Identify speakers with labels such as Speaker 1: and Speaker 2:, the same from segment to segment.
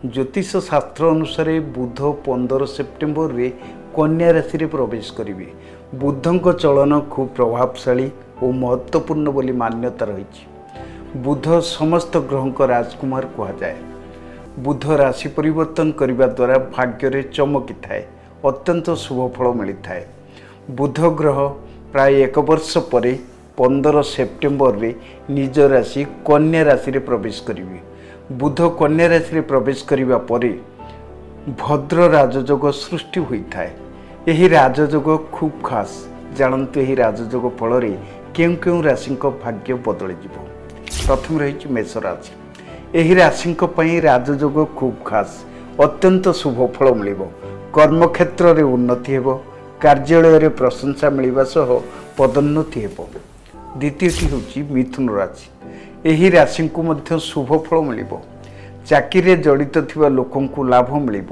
Speaker 1: ज्योतिष शास्त्र अनुसार बुध 15 सेप्टेम्बर रे कन्या राशि रे प्रवेश करेंगे। बुधक चलन खूब प्रभावशाली और महत्वपूर्ण बोली मान्यता रही। बुध समस्त ग्रहों का राजकुमार कहुए। बुध राशि परिवर्तन करने द्वारा भाग्य रे चमकी थाए, अत्यंत शुभ फल मिलता है। बुध ग्रह प्राय 1 वर्ष पर 15 सेप्टेम्बर रे निज राशि कन्या राशि रे प्रवेश करेंगे। बुध कन्या राशि रे प्रवेश करने पर भद्र राजयोग सृष्टि होता है। यही राजयोग खूब खास। जानतु यही राजयोग फल केउं केउं राशि भाग्य बदल जीवो। प्रथम रही मेष राशि। यही राशि राजयोग खूब खास, अत्यंत शुभ फल मिल। कर्मक्षेत्र में उन्नति हेबो, कार्यालय रे प्रशंसा मिलवा सह पदोन्नति हेबो। द्वितीयटी होची मिथुन राशि। यही राशि को मध्य शुभ फल मिल। चाकरी जड़ित थिबा लोकों को लाभ मिल।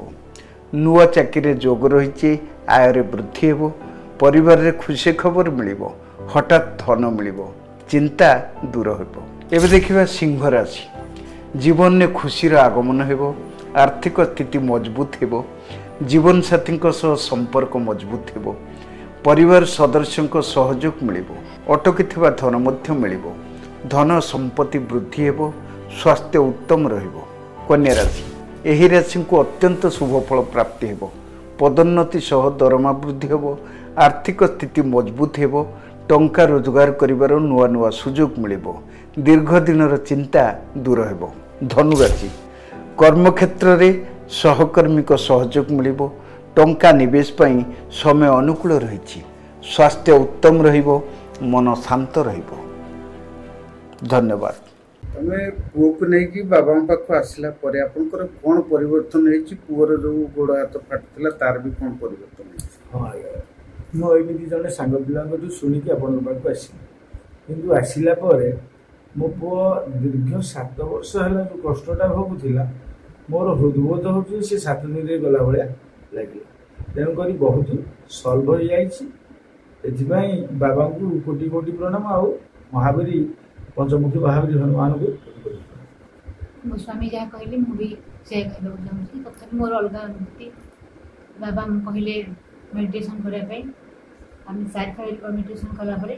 Speaker 1: नुआ चाकरी जोग रही, आय रे वृद्धि हेबो। परिवार रे खुशी खबर मिल। हठात धन मिल, चिंता दूर हेबो। एबे देखिबा सिंह राशि। जीवन में खुशी आगमन हेबो, आर्थिक स्थिति मजबूत हेबो, जीवन साथी संपर्क मजबूत हेबो, परिवार सदस्यों सहयोग मिल, अटकी धन मध्य मिल, धन संपत्ति वृद्धि हेबो, स्वास्थ्य उत्तम रहिबो। कन्या राशि। यही राशि को अत्यंत शुभ फल प्राप्ति हेबो, पदोन्नति सह दरमा वृद्धि हेबो, आर्थिक स्थिति मजबूत हेबो, टंका रोजगार करिवार नुआ नुआ सुजोग मिलिबो, दीर्घ दिनर चिंता दूर हेबो। धनु राशि। कर्मक्षेत्र रे सहकर्मी को सहयोग मिलिबो, टंका निवेश पई समय अनुकूल रही, स्वास्थ्य उत्तम रहिबो, मन शांत रहिबो। धन्यवाद।
Speaker 2: तमें पुओ को नहीं कि बाबा पाख आसला परे आपनकर कोन परिवर्तन हेछि? पुओर जो गोड़ हाथ फाटथिला तार भी कोन परिवर्तन हेछि?
Speaker 3: हाँ आज्ञा, मो एमिति जने सांग पिलांकठू शुणिकी आपन पाख आसी, किंतु आसिला परे मो पुओ दीर्घ 7 वर्ष है जो कष्टा भोगुला मोर हृदबोध हो 7 दिन गला भाया लगे। तेणुक बहुत सल्व हो जाए। बाबा को कोटि कोटि प्रणाम। आउ महावीरी पंचमुखी महावीरी हनुमान को
Speaker 4: मो स्वामी जहाँ कहले मुझे से कहना चाहूँगी। तथा मोर अलग अनुभूति बाबा कहले मेडिटेशन करने आम सार मेडिटेशन कलापर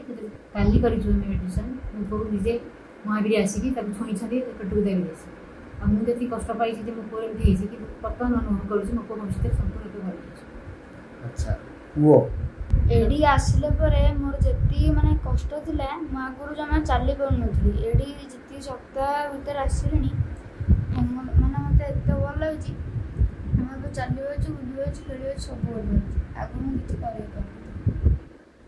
Speaker 4: काली कर मेडिटेशन मुझे निजे महावीर आसिक छुई पेटू देवी आ मुझे कष्ट पाई मो पुओ एमती कि बर्तमान अनुभव करुँच मो पुओ भविष्य संपूर्ण भल।
Speaker 2: अच्छा पुओ
Speaker 5: एडी आसिले परे मोर जति माने कष्ट थिला मो आगुरु जमा चाली पाउ नथली। एडी जति सप्ताह भीतर आसिलेनी माने मते एते भल लाଗୁଛି। मो तो चाली होछ बुझि होछ खेली होछ सब भल लाଗୁଛି। आगु मु किछि करै